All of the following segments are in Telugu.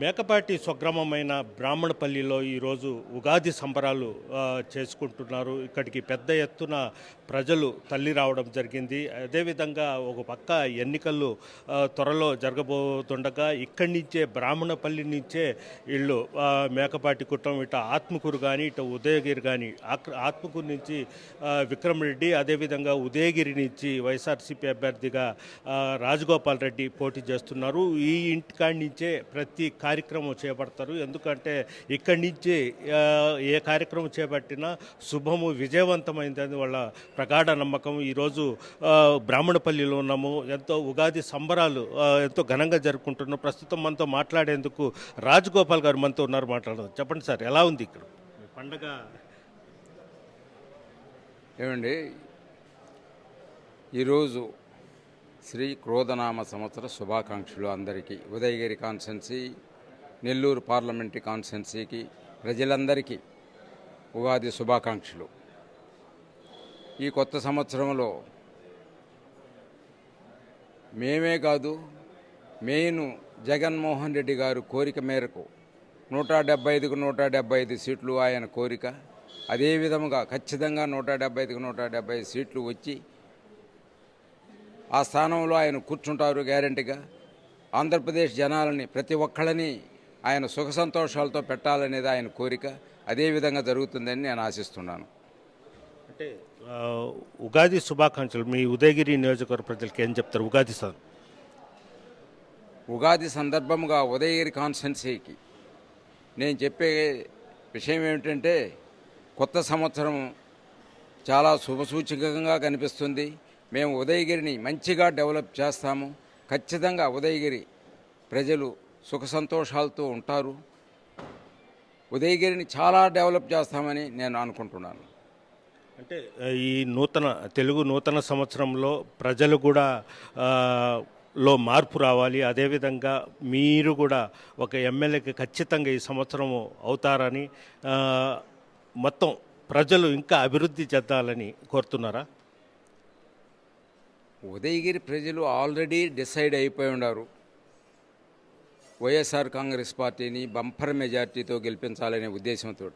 మేకపాటి స్వగ్రామమైన బ్రాహ్మణపల్లిలో ఈరోజు ఉగాది సంబరాలు చేసుకుంటున్నారు. ఇక్కడికి పెద్ద ఎత్తున ప్రజలు తల్లి రావడం జరిగింది. అదేవిధంగా ఒక పక్క ఎన్నికలు త్వరలో జరగబోతుండగా ఇక్కడి నుంచే బ్రాహ్మణపల్లి నుంచే వీళ్ళు మేకపాటి కుటుంబం ఇటు ఆత్మకూరు కానీ ఇటు ఉదయగిరి కానీ ఆత్మకూరు నుంచి విక్రమ్ రెడ్డి, అదేవిధంగా ఉదయగిరి నుంచి వైఎస్ఆర్సీపీ అభ్యర్థిగా రాజగోపాల్ రెడ్డి పోటీ చేస్తున్నారు. ఈ ఇంటికాడి నుంచే ప్రతి కార్యక్రమం చేపడతారు. ఎందుకంటే ఇక్కడి నుంచి ఏ కార్యక్రమం చేపట్టినా శుభము విజయవంతమైందని వాళ్ళ ప్రగాఢ నమ్మకం. ఈరోజు బ్రాహ్మణపల్లిలో ఉన్నాము. ఎంతో ఉగాది సంబరాలు ఎంతో ఘనంగా జరుపుకుంటున్నాం. ప్రస్తుతం మనతో మాట్లాడేందుకు రాజగోపాల్ గారు మనతో ఉన్నారు. మాట్లాడదాం. చెప్పండి సార్, ఎలా ఉంది ఇక్కడ పండగ? ఏమండి, ఈరోజు శ్రీ క్రోధనామ సంవత్సర శుభాకాంక్షలు అందరికీ. ఉదయగిరి కాన్స్టెన్సీ, నెల్లూరు పార్లమెంటరీ కాన్స్టెన్సీకి ప్రజలందరికీ ఉగాది శుభాకాంక్షలు. ఈ కొత్త సంవత్సరంలో మేమే కాదు, మెయిన్ జగన్మోహన్ రెడ్డి గారు కోరిక మేరకు 175కు 175 సీట్లు ఆయన కోరిక. అదేవిధంగా ఖచ్చితంగా 175కు 175 సీట్లు వచ్చి ఆ స్థానంలో ఆయన కూర్చుంటారు గ్యారెంటీగా. ఆంధ్రప్రదేశ్ జనాలని ప్రతి ఒక్కళ్ళని ఆయన సుఖ సంతోషాలతో పెట్టాలనేది ఆయన కోరిక. అదేవిధంగా జరుగుతుందని నేను ఆశిస్తున్నాను. అంటే ఉగాది శుభాకాంక్షలు మీ ఉదయగిరి నియోజకవర్గ ప్రజలకి ఏం చెప్తారు ఉగాది సార్? ఉగాది సందర్భంగా ఉదయగిరి కాన్స్టెన్సీకి నేను చెప్పే విషయం ఏమిటంటే, కొత్త సంవత్సరం చాలా శుభసూచకంగా కనిపిస్తుంది. మేము ఉదయగిరిని మంచిగా డెవలప్ చేస్తాము. ఖచ్చితంగా ఉదయగిరి ప్రజలు సుఖ సంతోషాలతో ఉంటారు. ఉదయగిరిని చాలా డెవలప్ చేస్తామని నేను అనుకుంటున్నాను. అంటే ఈ తెలుగు నూతన సంవత్సరంలో ప్రజలు కూడా లో మార్పు రావాలి. అదేవిధంగా మీరు కూడా ఒక ఎమ్మెల్యేకి ఖచ్చితంగా ఈ సంవత్సరం అవుతారని, మొత్తం ప్రజలు ఇంకా అభివృద్ధి చెందాలని కోరుతున్నారా? ఉదయగిరి ప్రజలు ఆల్రెడీ డిసైడ్ అయిపోయి ఉన్నారు. వైఎస్ఆర్ కాంగ్రెస్ పార్టీని బంపర్ మెజార్టీతో గెలిపించాలనే ఉద్దేశంతో.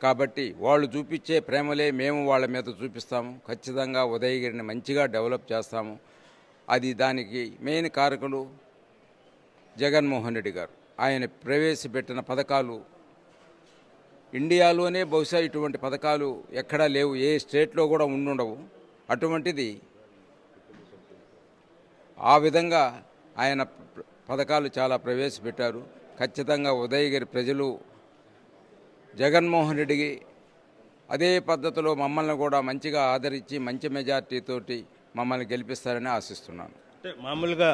కాబట్టి వాళ్ళు చూపించే ప్రేమలే మేము వాళ్ళ మీద చూపిస్తాము. ఖచ్చితంగా ఉదయగిరిని మంచిగా డెవలప్ చేస్తాము. అది దానికి మెయిన్ కారకులు జగన్మోహన్ రెడ్డి గారు. ఆయన ప్రవేశపెట్టిన పథకాలు ఇండియాలోనే బహుశా ఇటువంటి పథకాలు ఎక్కడా లేవు, ఏ స్టేట్లో కూడా ఉండుండవు. అటువంటిది ఆ విధంగా ఆయన పథకాలు చాలా ప్రవేశపెట్టారు. ఖచ్చితంగా ఉదయగిరి ప్రజలు జగన్మోహన్ రెడ్డికి అదే పద్ధతిలో మమ్మల్ని కూడా మంచిగా ఆదరించి మంచి మెజార్టీతోటి మమ్మల్ని గెలిపిస్తారని ఆశిస్తున్నాను. అంటే మామూలుగా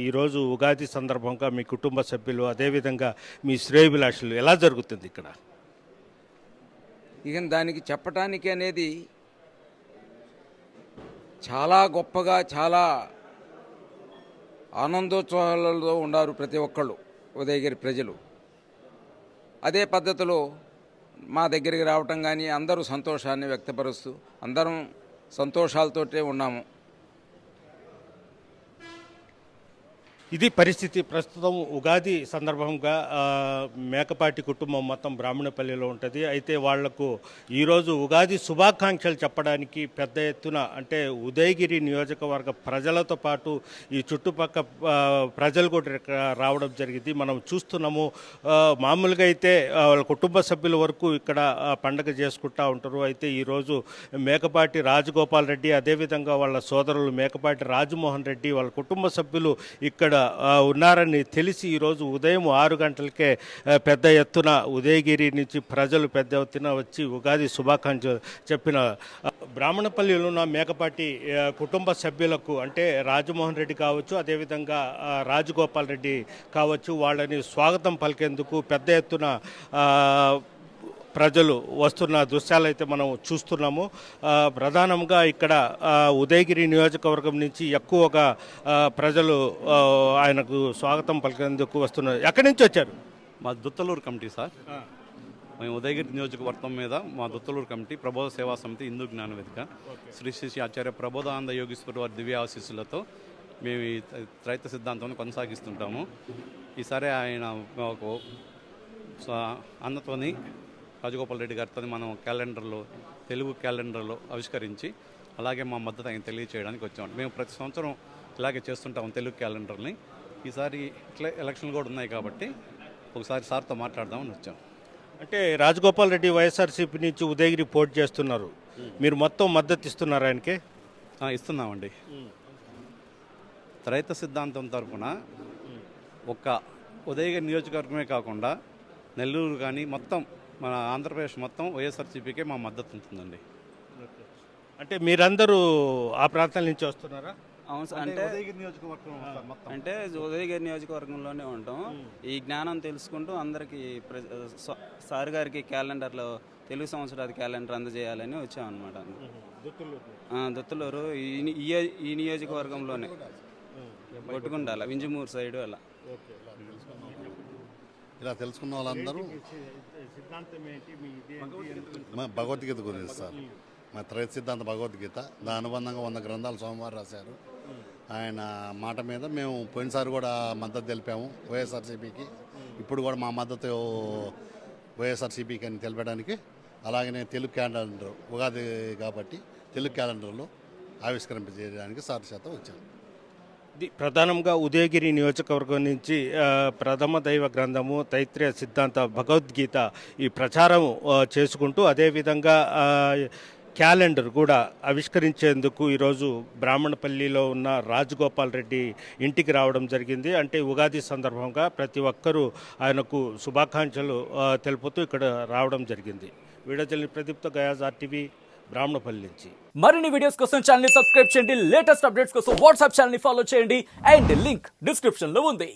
ఈరోజు ఉగాది సందర్భంగా మీ కుటుంబ సభ్యులు, అదేవిధంగా మీ శ్రేయోభిలాషులు ఎలా జరుగుతుంది ఇక్కడ? ఇక దానికి చెప్పటానికి అనేది చాలా గొప్పగా, చాలా ఆనందోత్సవాలలో ఉన్నారు ప్రతి ఒక్కళ్ళు ఉదయగిరి ప్రజలు. అదే పద్ధతిలో మా దగ్గరికి రావటం కానీ అందరూ సంతోషాన్ని వ్యక్తపరుస్తూ అందరం సంతోషాలతోటే ఉన్నాము. ఇది పరిస్థితి. ప్రస్తుతం ఉగాది సందర్భంగా మేకపాటి కుటుంబం మొత్తం బ్రాహ్మణపల్లిలో ఉంటుంది. అయితే వాళ్లకు ఈరోజు ఉగాది శుభాకాంక్షలు చెప్పడానికి పెద్ద ఎత్తున, అంటే ఉదయగిరి నియోజకవర్గ ప్రజలతో పాటు ఈ చుట్టుపక్కల ప్రజలు కూడా రావడం జరిగింది. మనం చూస్తున్నాము. మామూలుగా అయితే వాళ్ళ కుటుంబ సభ్యుల వరకు ఇక్కడ పండగ చేసుకుంటూ ఉంటారు. అయితే ఈరోజు మేకపాటి రాజగోపాల్ రెడ్డి, అదేవిధంగా వాళ్ళ సోదరులు మేకపాటి రాజమోహన్ రెడ్డి, వాళ్ళ కుటుంబ సభ్యులు ఇక్కడ ఉన్నారని తెలిసి ఈరోజు ఉదయం 6 గంటలకే పెద్ద ఎత్తున ఉదయగిరి నుంచి ప్రజలు పెద్ద ఎత్తున వచ్చి ఉగాది శుభాకాంక్షలు చెప్పిన బ్రాహ్మణపల్లిలో ఉన్న మేకపాటి కుటుంబ సభ్యులకు, అంటే రాజమోహన్ రెడ్డి కావచ్చు, అదేవిధంగా రాజగోపాల్ రెడ్డి కావచ్చు, వాళ్ళని స్వాగతం పలికేందుకు పెద్ద ఎత్తున ప్రజలు వస్తున్న దృశ్యాలు అయితే మనం చూస్తున్నాము. ప్రధానంగా ఇక్కడ ఉదయగిరి నియోజకవర్గం నుంచి ఎక్కువగా ప్రజలు ఆయనకు స్వాగతం పలికేందుకు వస్తున్నారు. ఎక్కడి నుంచి వచ్చారు? మా దుత్తలూరు కమిటీ సార్. మేము ఉదయగిరి నియోజకవర్గం మీద మా దుత్తలూరు కమిటీ ప్రబోధ సేవా సమితి హిందూ జ్ఞానవేదిక శ్రీ శ్రీ ఆచార్య ప్రబోధానంద యోగీశ్వర వారి దివ్య ఆశీస్సులతో మేము ఈ త్రైత సిద్ధాంతాన్ని కొనసాగిస్తుంటాము. ఈసారి ఆయన ఒక అన్నతోని రాజగోపాల్ రెడ్డి గారితో మనం క్యాలెండర్లో తెలుగు క్యాలెండర్లో ఆవిష్కరించి అలాగే మా మద్దతు ఆయన తెలియచేయడానికి వచ్చాం. మేము ప్రతి సంవత్సరం ఇలాగే చేస్తుంటాం తెలుగు క్యాలెండర్ని. ఈసారి ఇట్లా ఎలక్షన్లు కూడా ఉన్నాయి కాబట్టి ఒకసారి సార్తో మాట్లాడదామని వచ్చాం. అంటే రాజగోపాల్ రెడ్డి వైఎస్ఆర్సీపీ నుంచి ఉదయగిరి పోటీ చేస్తున్నారు, మీరు మొత్తం మద్దతు ఇస్తున్నారు ఆయనకి? ఇస్తున్నామండి. రైతు సిద్ధాంతం తరఫున ఒక్క ఉదయగిరి నియోజకవర్గమే కాకుండా నెల్లూరు కానీ మొత్తం మన ఆంధ్రప్రదేశ్ మొత్తం వైఎస్ఆర్సీపీకే మా మద్దతు ఉంటుందండి. అంటే మీరందరూ ఆ ప్రాంతాల నుంచి వస్తున్నారా? అవును సార్. అంటే ఉదయగిరి నియోజకవర్గంలోనే ఉంటాం. ఈ జ్ఞానం తెలుసుకుంటూ అందరికీ సార్ గారికి క్యాలెండర్లో తెలుగు సంవత్సరాది క్యాలెండర్ అందజేయాలని వచ్చామన్నమాట. దుత్తులూరు ఈ నియోజకవర్గంలోనే కొట్టుకుండాల వింజమూరు సైడు అలా. ఇలా తెలుసుకున్న వాళ్ళందరూ భగవద్గీత గురించి సార్, మా త్రైత సిద్ధాంత భగవద్గీత, దాని అనుబంధంగా 100 గ్రంథాలు సోమవారం రాశారు. ఆయన మాట మీద మేము పోయినసారి కూడా మద్దతు తెలిపాము వైఎస్ఆర్సీపీకి. ఇప్పుడు కూడా మా మద్దతు వైఎస్ఆర్సీపీకి అని తెలపడానికి, అలాగనే తెలుగు క్యాలెండర్ ఉగాది కాబట్టి తెలుగు క్యాలెండర్లో ఆవిష్కరింపజేయడానికి సార్ చేత వచ్చాము. ప్రధానంగా ఉదయగిరి నియోజకవర్గం నుంచి ప్రథమ దైవ గ్రంథము తైత్రేయ సిద్ధాంత భగవద్గీత ఈ ప్రచారం చేసుకుంటూ అదేవిధంగా క్యాలెండర్ కూడా ఆవిష్కరించేందుకు ఈరోజు బ్రాహ్మణపల్లిలో ఉన్న రాజగోపాల్ రెడ్డి ఇంటికి రావడం జరిగింది. అంటే ఉగాది సందర్భంగా ప్రతి ఒక్కరూ ఆయనకు శుభాకాంక్షలు తెలుపుతూ ఇక్కడ రావడం జరిగింది. వీడియో జర్నలిస్ట్ ప్రదీప్తో గయాజ్, RTV, బ్రాహ్మణపల్లి నుంచి. మరిన్ని వీడియోస్ కోసం ఛానల్ ని సబ్స్క్రైబ్ చేయండి, లేటెస్ట్ అప్డేట్స్ కోసం వాట్సాప్ ఛానల్ ని ఫాలో చేయండి అండ్ లింక్ డిస్క్రిప్షన్ లో ఉంది.